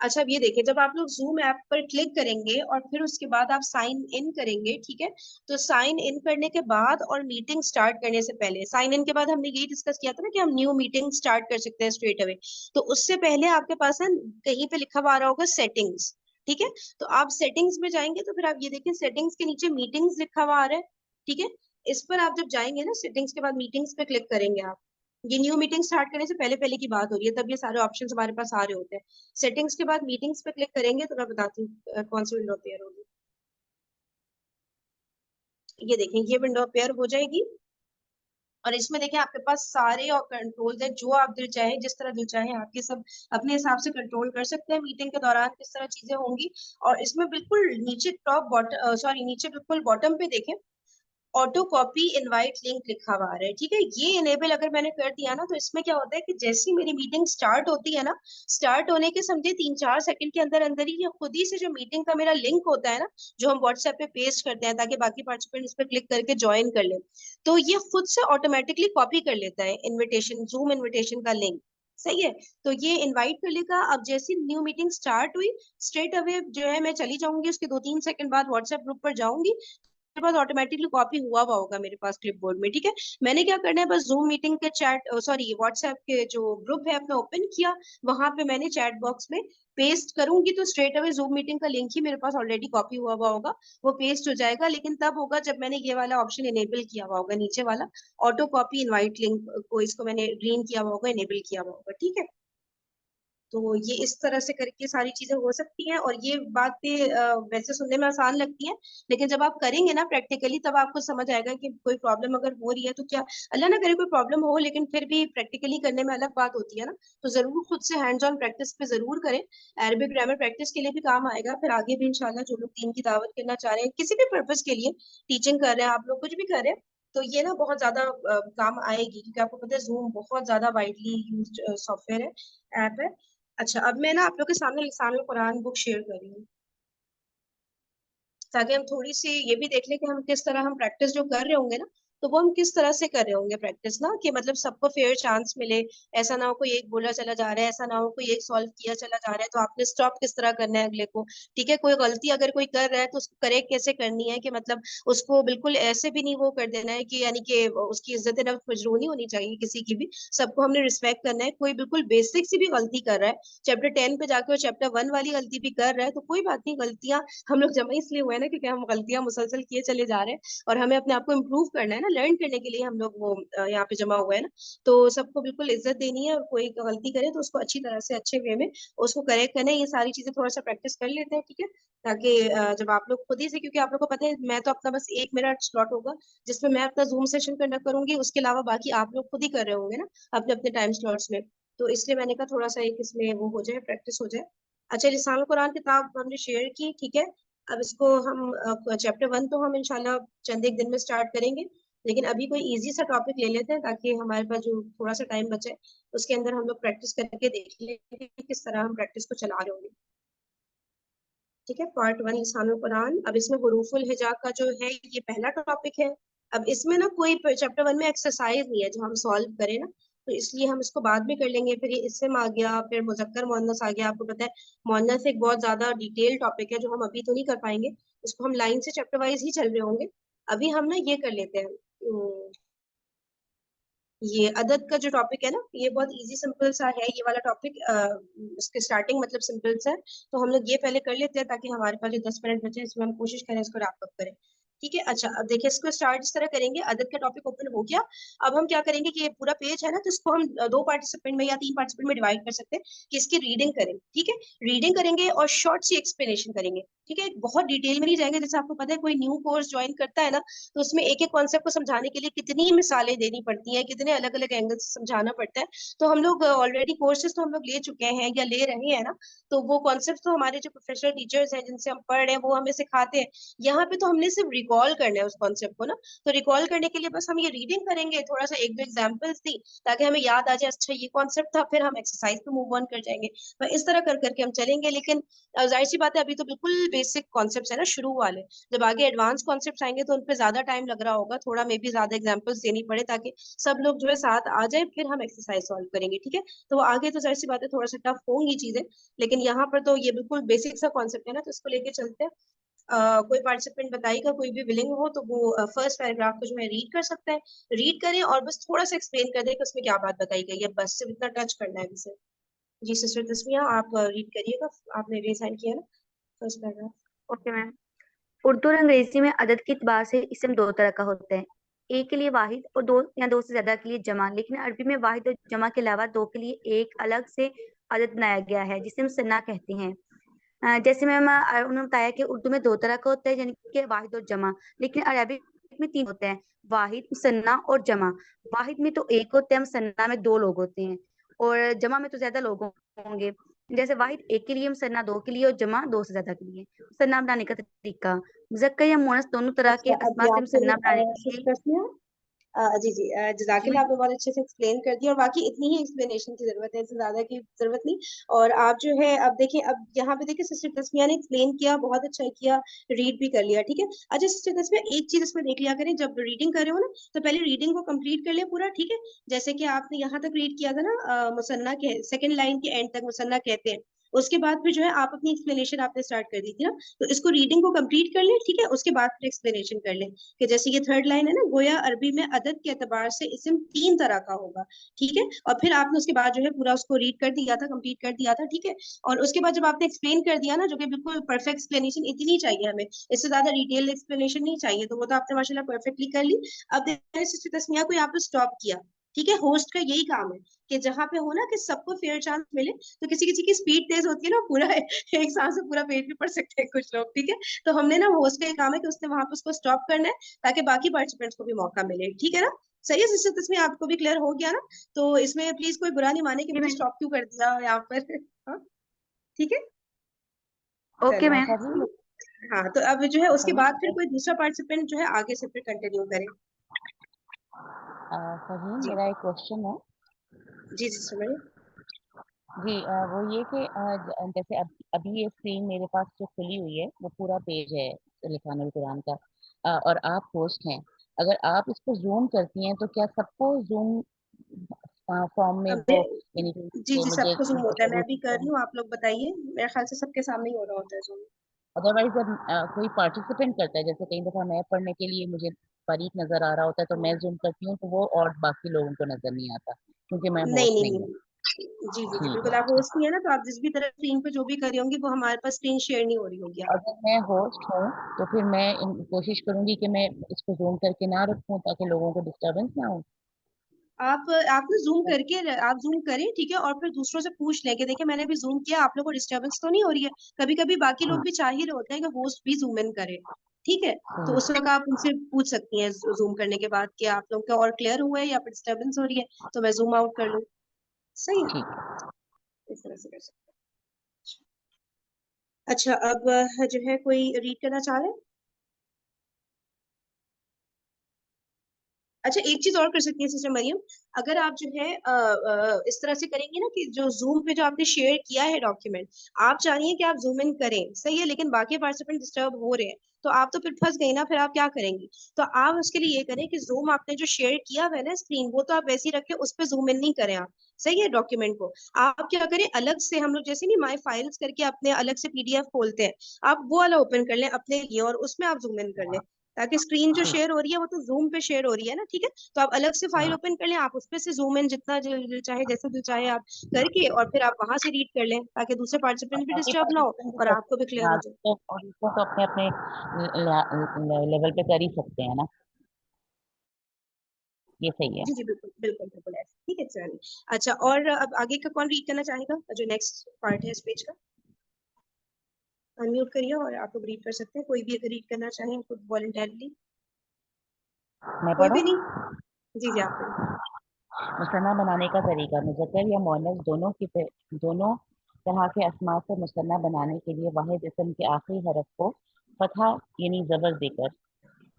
अच्छा, अब ये देखिए, जब आप लोग जूम ऐप पर क्लिक करेंगे और फिर उसके बाद आप साइन इन करेंगे, ठीक है, तो साइन इन करने के बाद और मीटिंग स्टार्ट करने से पहले, साइन इन के बाद हमने यही डिस्कस किया था ना कि हम न्यू मीटिंग स्टार्ट कर सकते हैं स्ट्रेट अवे। तो उससे पहले आपके पास है कहीं पे लिखा हुआ आ रहा होगा सेटिंग्स। ठीक है, तो आप सेटिंग्स में जाएंगे तो फिर आप ये देखिए सेटिंग्स के नीचे मीटिंग्स लिखा हुआ आ रहा है। ठीक है, इस पर आप जब जाएंगे ना, सेटिंग्स के बाद मीटिंग्स पे क्लिक करेंगे आप। ये न्यू मीटिंग स्टार्ट करने से पहले पहले की बात हो रही है, तब ये सारे ऑप्शंस हमारे पास आ रहे होते हैं। सेटिंग्स के बाद मीटिंग्स पे क्लिक करेंगे तो मैं बताती हूँ कौन सी विंडो अपेयर होगी। ये देखें, ये विंडो अपेयर हो जाएगी। और इसमें देखें आपके पास सारे और कंट्रोल्स है, जो आप दिल चाहे जिस तरह दिल चाहे आपके सब अपने हिसाब से कंट्रोल कर सकते हैं मीटिंग के दौरान किस तरह चीजें होंगी। और इसमें बिल्कुल नीचे टॉप बॉटम, सॉरी नीचे बिल्कुल बॉटम पे देखें, ऑटो कॉपी इनवाइट लिंक लिखा हुआ आ रहा है। ठीक है, ये इनेबल अगर मैंने कर दिया ना, तो इसमें क्या होता है कि जैसी मेरी मीटिंग स्टार्ट होती है ना, स्टार्ट होने के समझे 3-4 सेकंड के अंदर अंदर ही ये खुद ही से जो मीटिंग का मेरा लिंक होता है ना, जो हम व्हाट्सएप पे पेस्ट करते हैं ताकि बाकी पार्टिसिपेंट इस पर क्लिक करके ज्वाइन कर ले, तो ये खुद से ऑटोमेटिकली कॉपी कर लेता है इनविटेशन, जूम इनविटेशन का लिंक। सही है, तो ये इनवाइट कर लेगा। अब जैसी न्यू मीटिंग स्टार्ट हुई, स्ट्रेट अवे जो है मैं चली जाऊंगी, उसके 2-3 सेकंड बाद व्हाट्सएप ग्रुप पर जाऊंगी, मेरे पास ऑटोमेटिकली कॉपी हुआ हुआ होगा मेरे पास क्लिपबोर्ड में। ठीक है, मैंने क्या करना है, बस जूम मीटिंग के चैट, सॉरी व्हाट्सएप के जो ग्रुप है अपना ओपन किया, वहां पे मैंने चैट बॉक्स में पेस्ट करूंगी तो स्ट्रेट अवे जूम मीटिंग का लिंक ही मेरे पास ऑलरेडी कॉपी हुआ हुआ होगा, वो पेस्ट हो जाएगा। लेकिन तब होगा जब मैंने ये वाला ऑप्शन इनेबल किया हुआ होगा, नीचे वाला ऑटो कॉपी इनवाइट लिंक को, इसको मैंने ग्रीन किया हुआ होगा, इनेबल किया हुआ होगा। ठीक है, तो ये इस तरह से करके सारी चीजें हो सकती हैं। और ये बातें वैसे सुनने में आसान लगती हैं, लेकिन जब आप करेंगे ना प्रैक्टिकली, तब आपको समझ आएगा कि कोई प्रॉब्लम अगर हो रही है तो क्या, अल्लाह ना करे कोई प्रॉब्लम हो, लेकिन फिर भी प्रैक्टिकली करने में अलग बात होती है ना। तो जरूर खुद से हैंड्स ऑन प्रैक्टिस पे जरूर करें। अरबिक ग्रामर प्रैक्टिस के लिए भी काम आएगा, फिर आगे भी इंशाल्लाह जो लोग दीन की दावत करना चाह रहे हैं किसी भी पर्पज के लिए, टीचिंग कर रहे हैं आप लोग, कुछ भी कर रहे हैं, तो ये ना बहुत ज्यादा काम आएगी, क्योंकि आपको पता है जूम बहुत ज्यादा वाइडली यूज सॉफ्टवेयर है, ऐप है। अच्छा, अब मैं ना आप लोग के सामने लिसानुल कुरान बुक शेयर कर रही हूँ, ताकि हम थोड़ी सी ये भी देख लें कि हम किस तरह हम प्रैक्टिस जो कर रहे होंगे ना, तो वो हम किस तरह से कर रहे होंगे प्रैक्टिस ना, कि मतलब सबको फेयर चांस मिले। ऐसा ना हो कोई एक बोला चला जा रहा है, ऐसा ना हो कोई एक सॉल्व किया चला जा रहा है, तो आपने स्टॉप किस तरह करना है अगले को। ठीक है, कोई गलती अगर कोई कर रहा है तो उसको करेक्ट कैसे करनी है, कि मतलब उसको बिल्कुल ऐसे भी नहीं वो कर देना है कि यानी कि उसकी इज्जत नफ्स मजरूह नहीं होनी चाहिए किसी की भी, सबको हमने रिस्पेक्ट करना है। कोई बिल्कुल बेसिक सी भी गलती कर रहा है, चैप्टर 10 पे जाके वो चैप्टर 1 वाली गलती भी कर रहा है, तो कोई बात नहीं, गलतियां हम लोग जमा इसलिए हुए हैं ना क्योंकि हम गलतियां मुसलसल किए चले जा रहे हैं, और हमें अपने आप को इम्प्रूव करना है ना, लर्न करने के लिए हम लोग वो यहाँ पे जमा हुए हैं ना। तो सबको बिल्कुल इज्जत देनी है, और कोई गलती करे तो उसको अच्छी तरह से अच्छे वे में उसको करेक्ट करना है। ये सारी चीजें थोड़ा सा प्रैक्टिस कर लेते हैं, ठीक है, ताकि जब आप लोग खुद ही से, क्योंकि आप लोग को पता है मैं तो अपना बस एक मेरा स्लॉट होगा जिसमें मैं अपना जूम सेशन कंडक्ट करूंगी, उसके अलावा बाकी आप लोग खुद ही कर रहे होंगे ना अपने अपने टाइम स्लॉट्स में। तो इसलिए मैंने कहा थोड़ा सा एक इसमें वो हो जाए, प्रैक्टिस हो जाए। अच्छा, लिसान कुरान किताब हमने शेयर की, ठीक है। अब इसको हम चैप्टर 1 तो हम इंशाल्लाह चंद एक दिन में स्टार्ट करेंगे, लेकिन अभी कोई इजी सा टॉपिक ले लेते हैं ताकि हमारे पास जो थोड़ा सा टाइम बचे उसके अंदर हम लोग प्रैक्टिस करके देख लें कि किस तरह हम प्रैक्टिस को चला रहे होंगे। ठीक है, पार्ट 1 लिसानुल कुरान। अब इसमें हुरूफुल हिजा का जो है ये पहला टॉपिक है। अब इसमें ना कोई चैप्टर 1 में एक्सरसाइज नहीं है जो हम सॉल्व करें ना, तो इसलिए हम इसको बाद में कर लेंगे। फिर ये इसम आ गया, फिर मुजक्कर मुअन्नस आ गया, आपको पता है मुअन्नस एक बहुत ज्यादा डिटेल टॉपिक है जो हम अभी तो नहीं कर पाएंगे, उसको हम लाइन से चैप्टर वाइज ही चल रहे होंगे। अभी हम ना ये कर लेते हैं, ये अदद का जो टॉपिक है ना, ये बहुत इजी सिंपल सा है ये वाला टॉपिक, इसके स्टार्टिंग मतलब सिंपल सा है, तो हम लोग ये पहले कर लेते हैं ताकि हमारे पास जो 10 मिनट बचे इसमें हम कोशिश करें इसको रैप अप करें। ठीक है। अच्छा, अब देखिए इसको स्टार्ट इस तरह करेंगे, अदद का टॉपिक ओपन हो गया। अब हम क्या करेंगे कि ये पूरा पेज है ना, तो इसको हम दो पार्टिसिपेंट में या तीन पार्टिसिपेंट में डिवाइड कर सकते हैं कि इसकी रीडिंग करें। ठीक है, रीडिंग करेंगे और शॉर्ट सी एक्सप्लेनेशन करेंगे। ठीक है, बहुत डिटेल में नहीं जाएंगे। जैसे आपको पता है कोई न्यू कोर्स ज्वाइन करता है ना, तो उसमें एक एक कॉन्सेप्ट को समझाने के लिए कितनी मिसालें देनी पड़ती हैं, कितने अलग अलग एंगल से समझाना पड़ता है। तो हम लोग ऑलरेडी कोर्सेज तो हम लोग ले चुके हैं या ले रहे हैं ना, तो वो कॉन्सेप्ट तो हमारे जो प्रोफेशनल टीचर्स हैं जिनसे हम पढ़ रहे हैं वो हमें सिखाते हैं। यहाँ पे तो हमने सिर्फ रिकॉल करना है उस कॉन्सेप्ट को ना। तो रिकॉल करने के लिए बस हम ये रीडिंग करेंगे, थोड़ा सा एक दो एग्जांपल्स दी ताकि हमें याद आ जाए, अच्छा ये कॉन्सेप्ट था, फिर हम एक्सरसाइज पे मूव ऑन कर जाएंगे। तो इस तरह कर करके हम चलेंगे। लेकिन जाहिर सी बात है, अभी तो बिल्कुल बेसिक कॉन्सेप्ट है ना, शुरू वाले। जब आगे एडवांस कॉन्सेप्ट आएंगे तो उन पे ज्यादा टाइम लग रहा होगा, थोड़ा मे बी ज्यादा एग्जाम्पल्स देनी पड़े ताकि सब लोग जो है साथ आ जाए, फिर हम एक्सरसाइज सॉल्व करेंगे। ठीक है, तो वो आगे तो जाहिर सी बात है थोड़ा सा टफ होंगी चीजें, लेकिन यहाँ पर तो ये बिल्कुल बेसिक सा कॉन्सेप्ट है ना, तो इसको लेके चलते हैं। कोई पार्टिसिपेंट बताएगा, कोई भी विलिंग हो तो वो फर्स्ट पैराग्राफ को जो है रीड कर सकता है। रीड करें और बस थोड़ा सा एक्सप्लेन कर दे कि उसमें क्या बात बताई गई है, बस सिर्फ इतना टच करना है इसे। जी सिस्टर तस्मिया, आप रीड करिएगा, आपने रीसाइन किया ना first paragraph. Okay ma'am. Urdu और अंग्रेजी में अदद के एतबार से इसम दो तरह का होता है। एक के लिए वाहिद और दो या दो से ज्यादा के लिए जमा। लेकिन अरबी में वाहिद और जमा के अलावा दो के लिए एक अलग से अदद बनाया गया है जिसे हम सन्ना कहते हैं। जैसे मैम उन्होंने बताया कि उर्दू में दो तरह का होता है, यानी कि वाहिद और जमा। लेकिन अरबिक में तीन होते हैं, वाहिद, सन्ना और जमा। वाहिद में तो एक होते हैं, सन्ना में दो लोग होते हैं, और जमा में तो ज्यादा लोग होंगे। जैसे वाहिद एक के लिए, सन्ना दो के लिए, और जमा दो से ज्यादा के लिए। सन्ना बनाने का तरीका, मुज़क्कर या मुअन्नस दोनों तरह के अच्छा, अब अस्मा से यहाँ सन्ना बनाने पे के लिए। सिस्टर तस्मिया, जी जी, जजाकिल्लाह, आपने बहुत अच्छे से एक्सप्लेन कर दिया, और बाकी इतनी ही एक्सप्लेनेशन की जरूरत है, इससे ज्यादा की जरूरत नहीं। और आप जो है अब देखिए, अब यहाँ पे देखिए सिस्टर तस्मिया ने एक्सप्लेन किया, बहुत अच्छा किया, रीड भी कर लिया। ठीक है, अच्छा सिस्टर तस्मिया, एक चीज इसमें देख लिया करें, जब रीडिंग कर रहे हो ना तो पहले रीडिंग को कंप्लीट कर लिया पूरा। ठीक है, जैसे कि आपने यहाँ तक रीड किया था ना, मुसन्ना के सेकंड लाइन के एंड तक मुसन्ना कहते हैं। उसके बाद फिर जो है आप अपनी एक्सप्लेनेशन आपने स्टार्ट कर दी थी ना, तो इसको रीडिंग को कंप्लीट कर लें। ठीक है, उसके बाद फिर एक्सप्लेनेशन कर लें कि जैसे ये थर्ड लाइन है ना, गोया अरबी में अदद के एतबार से इस्म तीन तरह का होगा। ठीक है, और फिर आपने उसके बाद जो है पूरा उसको रीड कर दिया था, कंप्लीट कर दिया था। ठीक है, और उसके बाद जब आपने एक्सप्लेन कर दिया ना, जो कि बिल्कुल परफेक्ट एक्सप्लेनेशन इतनी चाहिए हमें, इससे ज्यादा डिटेल एक्सप्लेनेशन नहीं चाहिए, तो वो तो आपने माशाल्लाह परफेक्टली कर ली। अब सिस्टर तस्मिया को यहाँ पे स्टॉप किया। ठीक है, होस्ट का यही काम है कि जहाँ पे हो ना कि सबको फेयर चांस मिले। तो किसी किसी की स्पीड तेज होती है ना, पूरा एक सांस में पूरा पेज भी पढ़ सकते हैं कुछ लोग। ठीक है, तो हमने ना होस्ट का ये काम है कि उसने वहां पे उसको स्टॉप करना है ताकि बाकी पार्टिसिपेंट्स को भी मौका मिले। ठीक है ना, सही है सिस्टर तस्मीर, आपको भी क्लियर हो गया ना? तो इसमें प्लीज कोई बुरा नहीं माने कि जी मैंने मैम। स्टॉप क्यों कर दिया यहाँ पर। हाँ, ठीक है, ओके चले। मैम। फरहीन, हाँ, तो अब जो है उसके बाद फिर फरहीन, कोई दूसरा पार्टिसिपेंट जो है आगे से फिर कंटिन्यू करे। फरहीन, जी मेरा एक क्वेश्चन है। जी जी समझ। जी, वो ये कि जैसे अभी ये स्क्रीन मेरे पास जो खुली हुई है वो पूरा पेज है लिसानुल कुरान का, और आप होस्ट हैं। अगर आप इसको जूम करती हैं तो क्या सबको जूम फॉर्म में अब वो, यानी कि जी जी, मुझे सबको जूम होता है, मैं भी कर रही अदरवाइज हूँ, आप लोग बताइए, मेरे ख्याल से सबके सामने ही हो रहा होता है जूम। जब कोई पार्टिसिपेंट करता है, जैसे कई दफा मैं पढ़ने के लिए मुझे बारीक नजर आ रहा होता है तो मैं जूम करती हूँ तो वो और बाकी लोगों को नजर नहीं आता क्योंकि मैं नहीं होस्ट नहीं नहीं हूँ। नहीं, जी जी जी ठीक बिल्कुल, है, आप होस्ट नहीं है ना, तो आप जिस भी तरह स्क्रीन पे जो भी कर रही होंगी वो हमारे पास स्क्रीन शेयर नहीं हो रही होगी आप। अगर मैं होस्ट हूँ तो फिर मैं कोशिश करूंगी कि मैं इसको जूम करके ना रखूं ताकि लोगों को डिस्टरबेंस ना हो। आप ना जूम करके, आप जूम करें। ठीक है, और फिर दूसरों से पूछ लें कि देखिए मैंने भी जूम किया, आप लोगों को डिस्टरबेंस तो नहीं हो रही है। कभी कभी बाकी लोग ठीक, भी चाह ही रहे होते हैं कि होस्ट भी जूम इन करे। ठीक है, तो उस ठीक, वक्त आप उनसे पूछ सकती हैं जूम करने के बाद कि आप लोग का और क्लियर हुआ है या फिर डिस्टरबेंस हो रही है, तो मैं जूम आउट कर लूँ। सही है, ठीक। इस तरह से कर सकते हैं। अच्छा, अब जो है कोई रीड करना चाह रहे हैं? अच्छा, एक चीज और कर सकती है सिस्टर मरियम, अगर आप जो है इस तरह से करेंगी ना कि जो जूम पे जो आपने शेयर किया है डॉक्यूमेंट, आप चाह रही हैं कि आप जूम इन करें, सही है, लेकिन बाकी पार्टिसिपेंट डिस्टर्ब हो रहे हैं, तो आप तो फिर फंस गई ना, फिर आप क्या करेंगी? तो आप उसके लिए ये करें कि जूम आपने जो शेयर किया हुआ है ना स्क्रीन, वो तो आप वैसे ही रखें, उस पर जूम इन नहीं करें आप। सही है, डॉक्यूमेंट को आप क्या करें, अलग से हम लोग जैसे नहीं माई फाइल्स करके अपने अलग से पीडीएफ खोलते हैं, आप वो वाला ओपन कर लें अपने लिए और उसमें आप जूम इन कर लें। ताकि स्क्रीन जो ठीक शेयर हो रही है वो तो जूम पे शेयर हो रही है ना, ठीक है। तो आप अलग से फाइल है। ओपन कर लें, आप उस पे से जूम इन जितना दिल चाहे जैसे दिल चाहे आप करके, और फिर आप वहां से रीड कर लें ताकि दूसरे पार्टिसिपेंट भी बाकी डिस्टर्ब ना हो पार्टिसिपेंट भी और कर आपको भी सकते हैं, क्लियर हो हाँ, जाए। और इसको तो अपने अपने लेवल पे कर ही सकते हैं ना, ये सही है। जी जी बिल्कुल बिल्कुल बिल्कुल ऐसे, ठीक है चलिए। अच्छा, और अब आगे का कौन रीड करना चाहेगा, जो नेक्स्ट पार्ट है इस पेज का? अनम्यूट करिए और आप लोग रीड कर सकते हैं, कोई भी अगर रीड करना चाहें खुद वॉलंटरली। मैं कोई पढ़ूं? भी नहीं? जी जी आप पढ़िए। मुसन्ना बनाने का तरीका। मुज़क्कर या मुअन्नस दोनों तरह के अस्मा से मुसन्ना बनाने के लिए वाहिद इस्म के आखिरी हरफ को फतहा यानी ज़बर देकर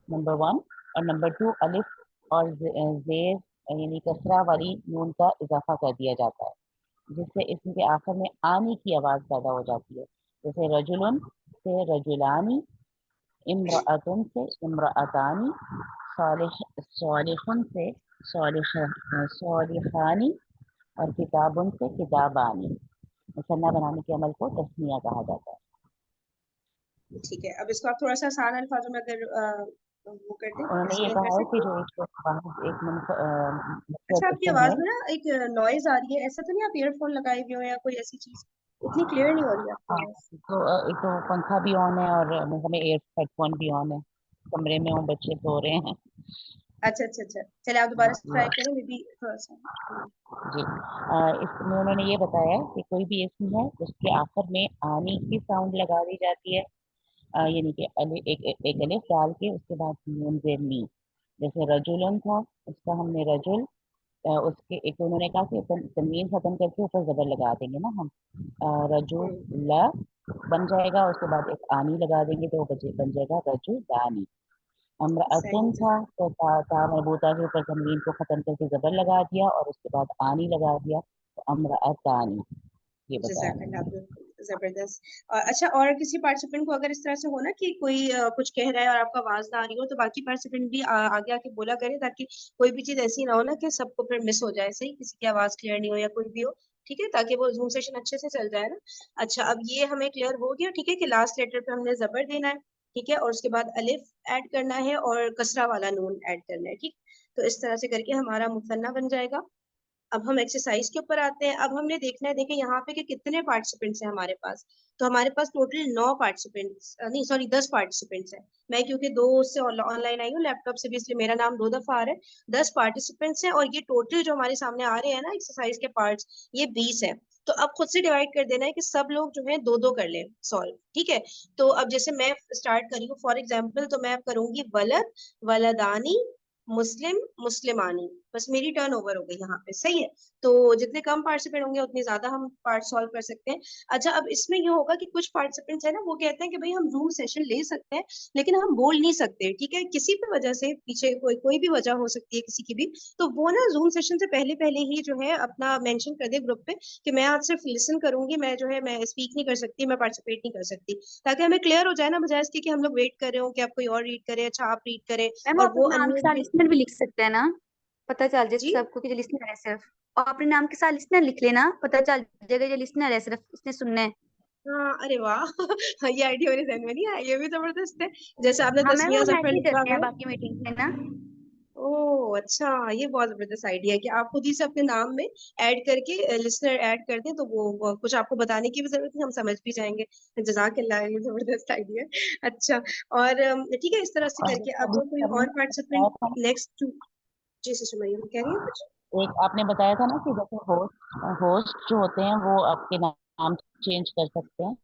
नंबर 1 और नंबर 2 अलिफ और जेर यानी कसरा वाली नून का इजाफा कर दिया जाता है, जिससे इसम के आखिर में आनी की आवाज़ पैदा हो जाती है। जैसे रजुलन से रजुलानी, इम्रअतुन से इम्रअतानी, सालिह सालिहुन से सालिहानी और किताबुन से किताबानी। मुसन्ना बनाने के अमल को तस्निया कहा जाता है। ठीक है, अब इसको आप थोड़ा सा आसान अल्फाजों में अगर वो कर दें, उन्होंने ये एक्सप्लेन कर कहा है कि सकते हैं। जो एक अच्छा, मुफ्रद आपकी इसम आवाज है। में ना एक नॉइज आ रही है, ऐसा तो नहीं आप ईयरफोन लगाए हुए हो या कोई ऐसी चीज? इतनी क्लियर नहीं हो रही है आपकी हाँ, आवाज। तो एक तो पंखा भी ऑन है और हमें एयर हेडफोन भी ऑन है, कमरे में हूँ, बच्चे सो रहे हैं। अच्छा अच्छा अच्छा, चलिए आप दोबारा से ट्राई करें, मे बी थोड़ा सा। जी, इसमें उन्होंने ये बताया है कि कोई भी इसम है उसके आखिर में आनी की साउंड लगा दी जाती है, यानी कि एक अलिफ डाल के उसके बाद नून जेर नी। जैसे रजुलन था, उसका हमने रजुल, उसके एक उन्होंने कहा कि तनवीन खत्म करके ऊपर जबर लगा देंगे ना हम, हम्म, रजुला बन जाएगा, उसके बाद एक आनी लगा देंगे तो वो बन जाएगा रजुलानी। सही अमरातुन जी। था तो ता मरबूता के ऊपर तनवीन को खत्म करके जबर लगा दिया और उसके बाद आनी लगा दिया, तो अमरातानी, ये बताया जज़ाकल्लाह, उन्होंने। बिल्कुल जबरदस्त। और अच्छा, और किसी पार्टिसिपेंट को अगर इस तरह से हो ना कि कोई कुछ कह रहा है और आपका आवाज ना आ रही हो, तो बाकी पार्टिसिपेंट भी आगे आके बोला करे, ताकि कोई भी चीज ऐसी ना हो ना कि सबको फिर मिस हो जाए, सही किसी की आवाज क्लियर नहीं हो या कोई भी हो, ठीक है, ताकि वो जूम सेशन अच्छे से चल जाए ना। अच्छा, अब ये हमें क्लियर हो गया, ठीक है, कि लास्ट लेटर पे हमने जबर देना है, ठीक है, और उसके बाद अलिफ ऐड करना है और कसरा वाला नून ऐड करना है, ठीक। तो इस तरह से करके हमारा मुसन्ना बन जाएगा। अब हम एक्सरसाइज के ऊपर आते हैं। अब हमने देखना है, देखें यहाँ पे कि कितने पार्टिसिपेंट्स हैं हमारे पास। तो हमारे पास टोटल 9 पार्टिसिपेंट्स, नहीं सॉरी 10 पार्टिसिपेंट्स हैं। मैं क्योंकि 2 से ऑनलाइन आई हूँ लैपटॉप से भी, इसलिए मेरा नाम 2 दफा आ रहा है। 10 पार्टिसिपेंट्स हैं और ये टोटल जो हमारे सामने आ रहे हैं ना एक्सरसाइज के पार्ट्स, ये 20 है। तो अब खुद से डिवाइड कर देना है कि सब लोग जो है दो दो कर लें सॉल्व, ठीक है। तो अब जैसे मैं स्टार्ट करी हूँ फॉर एग्जाम्पल, तो मैं अब करूंगी वलद, वलदानी, मुस्लिम, मुस्लिमानी। बस मेरी टर्न ओवर हो गई यहाँ पे, सही है। तो जितने कम पार्टिसिपेंट होंगे उतने ज्यादा हम पार्ट सॉल्व कर सकते हैं। अच्छा, अब इसमें ये होगा कि कुछ पार्टिसिपेंट्स है ना, वो कहते हैं कि भाई हम जूम सेशन ले सकते हैं लेकिन हम बोल नहीं सकते, ठीक है, किसी भी वजह से, पीछे कोई कोई भी वजह हो सकती है किसी की भी। तो वो ना जूम सेशन से पहले पहले ही जो है अपना मेंशन कर दे ग्रुप पे कि मैं आज सिर्फ लिसन करूंगी, मैं जो है मैं स्पीक नहीं कर सकती, मैं पार्टिसिपेट नहीं कर सकती, ताकि हमें क्लियर हो जाए ना, बजाय इसके कि हम लोग वेट कर रहे हो कि आप कोई और रीड करे, अच्छा आप रीड करें मैम और आप वो अपने नाम के अनम्यूट साथ भी। लिसनर भी लिख सकते हैं ना, पता चल जाए जी सबको कि जो लिसनर है सिर्फ। और अपने नाम के साथ लिसनर लिख लेना, पता चल जाएगा जो लिसनर है सिर्फ उसने सुनना है। हाँ, अरे वाह ये आइडिया मेरे ध्यान में नहीं आया, ये भी जबरदस्त है। जैसे आपने हाँ मैम, तस्मिया हम जफर ऐसे ही लिखा करते है। हैं बाकी मीटिंग्स में ना। ओह अच्छा, ये बहुत जबरदस्त आइडिया है कि आप खुद ही से अपने नाम में ऐड करके लिसनर ऐड कर दें, तो वो कुछ आपको बताने की भी जरूरत नहीं, हम समझ भी जाएंगे। जजाकल्लाह, ये जबरदस्त आइडिया है। अच्छा, और ठीक है, इस तरह से और करके जैसे अब अभी कोई अभी और बताया पार्टिसिपेंट था, नेक्स्ट टू। जी सुषमा, कह रही है कुछ? एक आपने बताया था ना कि जैसे होस्ट होस्ट जो होते हैं वो आपके नाम चेंज कर सकते हैं।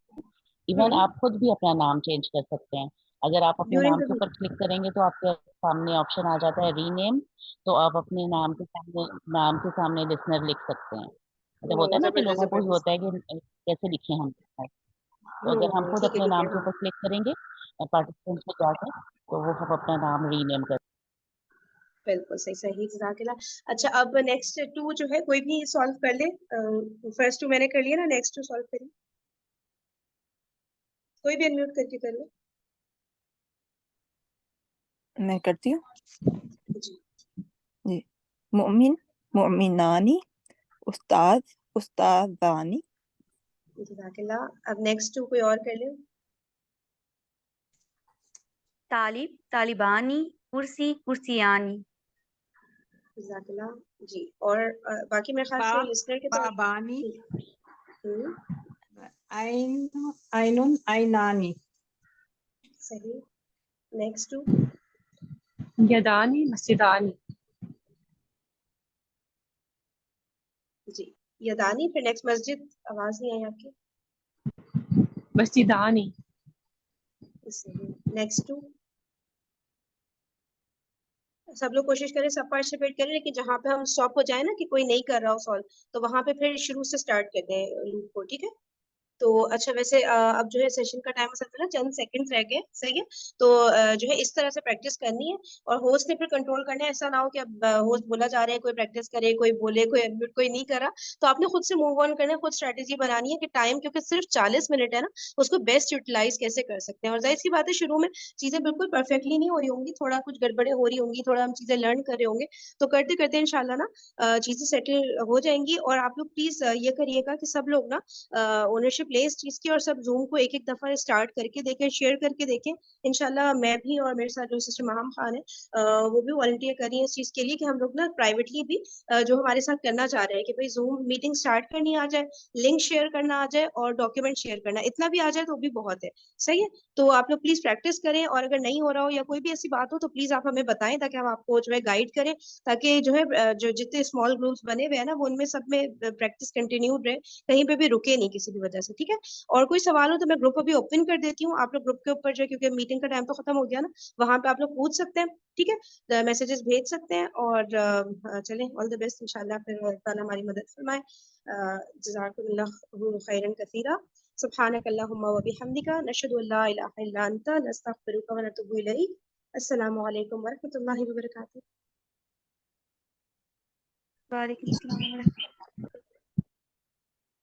इवन हम्म, आप खुद भी अपना नाम चेंज कर सकते हैं। अगर आप अपने ड्यूरिंग नाम द के ऊपर क्लिक करेंगे तो आपके सामने ऑप्शन आ जाता है रीनेम, तो आप अपने नाम के सामने लिसनर लिख सकते हैं। मतलब होता है ना कि जबरदस्त लोगों को ही जबरदस्त। होता है कि कैसे लिखें हम। तो अगर हम खुद ठीक है अपने ठीक है, नाम के हाँ ऊपर क्लिक करेंगे पार्टिसिपेंट्स में जाकर, तो वो सब अपना नाम रीनेम कर। बिल्कुल सही सही, जज़ाकल्लाह। अच्छा, अब नेक्स्ट टू जो है कोई भी सॉल्व कर ले। फर्स्ट टू मैंने कर लिया ना, नेक्स्ट टू सॉल्व करिए, कोई भी अनम्यूट करके कर लो। मैं करती हूँ जी जी। मुमिन, मुमिनानी, उस्ताद, उस्तादानी, जज़ाकल्लाह। अब नेक्स्ट टू कोई और कर ले। तालिब, तालिबानी, कुर्सी, कुर्सियानी। जज़ाकल्लाह जी। और बाकी मेरे ख्याल से बा लिसनर के तो बाबानी, हम्म, आइनुन आइनानी। सही। नेक्स्ट टू यदानी मस्जिदानी। जी, यदानी। फिर नेक्स्ट मस्जिद, आवाज नहीं आई आपकी। मस्जिदानी। सही। नेक्स्ट टू सब लोग कोशिश करें, सब पार्टिसिपेट करें, लेकिन जहाँ पे हम स्टॉप हो जाए ना कि कोई नहीं कर रहा हो सॉल्व, तो वहां पे फिर शुरू से स्टार्ट करते हैं लूप को, ठीक है। तो अच्छा, वैसे अब जो है सेशन का टाइम असल में ना चंद सेकंड्स रह गए, सही है। तो जो है इस तरह से प्रैक्टिस करनी है, और होस्ट ने फिर कंट्रोल करना है। ऐसा ना हो कि अब होस्ट बोला जा रहा है, कोई प्रैक्टिस करे, कोई बोले, कोई अनम्यूट, कोई नहीं करा। तो आपने खुद से मूव ऑन करना है, खुद स्ट्रेटेजी बनानी है कि टाइम क्योंकि सिर्फ 40 मिनट है ना, उसको बेस्ट यूटिलाइज कैसे कर सकते हैं। और जाहिर सी बात है, शुरू में चीजें बिल्कुल परफेक्टली नहीं हो रही होंगी, थोड़ा कुछ गड़बड़े हो रही होंगी, थोड़ा हम चीजें लर्न कर रहे होंगे। तो करते करते इंशाल्लाह ना चीजें सेटल हो जाएंगी। और आप लोग प्लीज ये करिएगा कि सब लोग ना ओनरशिप ले इस चीज की, और सब जूम को एक एक दफा स्टार्ट करके देखें, शेयर करके देखें। इंशाल्लाह मैं भी और मेरे साथ जो सिस्टर महाम खान है वो भी वॉलंटियर कर रही है इस चीज के लिए कि हम लोग ना प्राइवेटली भी जो हमारे साथ करना चाह रहे हैं कि भाई जूम मीटिंग स्टार्ट करनी आ जाए, लिंक शेयर करना आ जाए, और डॉक्यूमेंट शेयर करना, इतना भी आ जाए तो भी बहुत है, सही है। तो आप लोग प्लीज प्रैक्टिस करें, और अगर नहीं हो रहा हो या कोई भी ऐसी बात हो तो प्लीज आप हमें बताएं, ताकि हम आपको जो है गाइड करें, ताकि जो है जो जितने स्मॉल ग्रुप्स बने हुए हैं ना, वो उनमें सब में प्रैक्टिस कंटिन्यू रहे, कहीं पे भी रुके नहीं किसी भी वजह से, ठीक है। और कोई सवाल हो तो मैं ग्रुप अभी ओपन कर देती हूँ, आप लोग ग्रुप के ऊपर जो, क्योंकि मीटिंग का टाइम तो खत्म हो गया ना, वहां पे आप लोग पूछ सकते हैं, ठीक है, मैसेजेस भेज सकते हैं। और चलें, ऑल द बेस्ट इंशाल्लाह, फिर ताला हमारी मदद फरमाए। जज़ाकुमुल्लाहु खैरन कसीरा। सुब्हानक अल्लाहुम्मा व बिहम्दिका नशहदु अल्ला इलाहा इल्ला अंता नस्तगफिरुका व नतूबु इलैक। अस्सलामु अलैकुम व रहमतुल्लाहि व बरकातुहू। वालेकुम अस्सलाम।